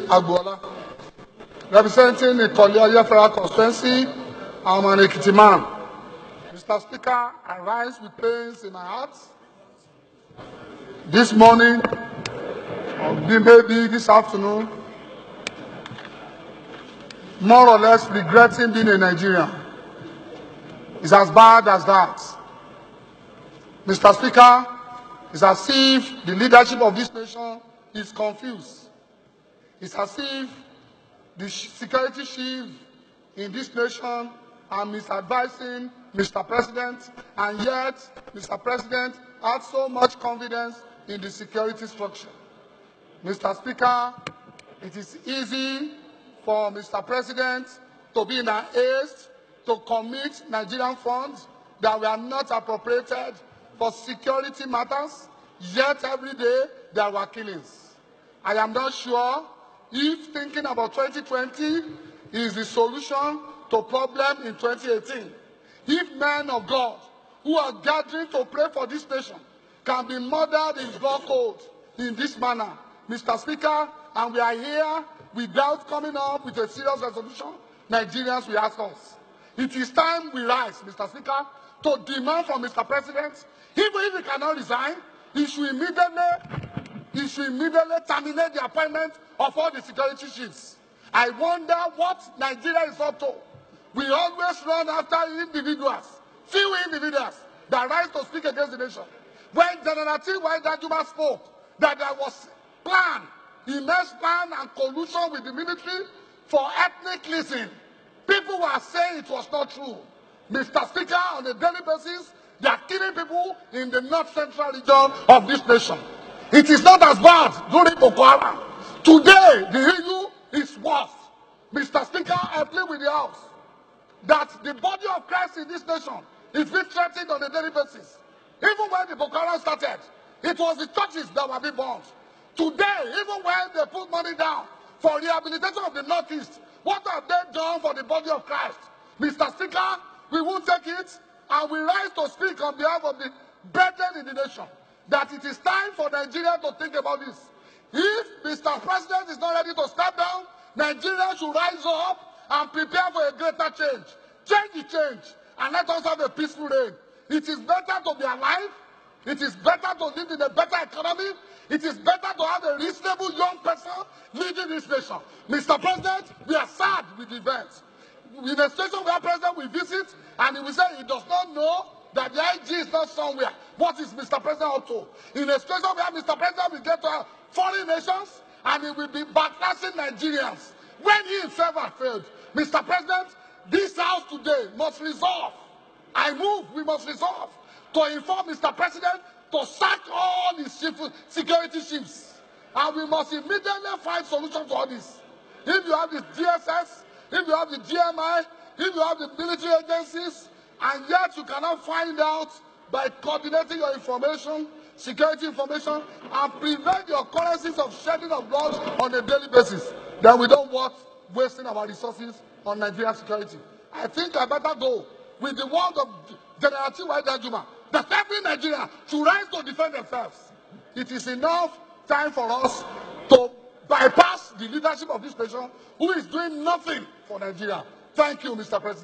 Agbola, representing the Kolioye Federal Constituency. I'm an Ekiti man. Mr. Speaker, I rise with pains in my heart. This morning, or maybe this afternoon, more or less regretting being a Nigerian. It's as bad as that. Mr. Speaker, it's as if the leadership of this nation is confused. It's as if the security chief in this nation are misadvising Mr. President, and yet Mr. President had so much confidence in the security structure. Mr. Speaker, it is easy for Mr. President to be in a haste to commit Nigerian funds that were not appropriated for security matters, yet every day there were killings. I am not sure if thinking about 2020 is the solution to problem in 2018. If men of God who are gathering to pray for this nation can be murdered in God code in this manner, Mr. Speaker, and we are here without coming up with a serious resolution, Nigerians will ask us. It is time we rise, Mr. Speaker, to demand from Mr. President, even if he cannot resign, he should immediately terminate the appointment of all the security chiefs. I wonder what Nigeria is up to. We always run after individuals, few individuals that rise to speak against the nation. When General T.Y. Danjuma spoke that there was immense plan and collusion with the military for ethnic cleansing, people were saying it was not true. Mr. Speaker, on a daily basis, they are killing people in the north-central region of this nation. It is not as bad during Boko Haram. Today, the EU is worse. Mr. Speaker, I plead with the House that the body of Christ in this nation is being threatened on a daily basis. Even when the Boko Haram started, it was the churches that were being bombed. Today, even when they put money down for rehabilitation of the Northeast, what have they done for the body of Christ? Mr. Speaker, we won't take it, and we rise to speak on behalf of the brethren in the nation that it is time for Nigeria to think about this. If Mr. President is not ready to step down, Nigeria should rise up and prepare for a greater change. Change the change, and let us have a peaceful reign. It is better to be alive. It is better to live in a better economy. It is better to have a reasonable young person leading this nation. Mr. President, we are sad with the events. In a situation where President will visit and he will say he does not know that the IG is not somewhere, what is Mr. President up to? In a situation where Mr. President will get to foreign nations and he will be backlashing Nigerians when he himself has failed. Mr. President, this House today must resolve. We must resolve to inform Mr. President to sack all the security chiefs. And we must immediately find solutions to all this. If you have the DSS, if you have the GMI, if you have the military agencies, and yet you cannot find out by coordinating your information, security information, and prevent the occurrences of shedding of blood on a daily basis, then we don't want wasting our resources on Nigerian security. I think I better go with the word of General T.Y. Danjuma that every Nigerian should rise to defend themselves. It is enough time for us to bypass the leadership of this nation who is doing nothing for Nigeria. Thank you, Mr. President.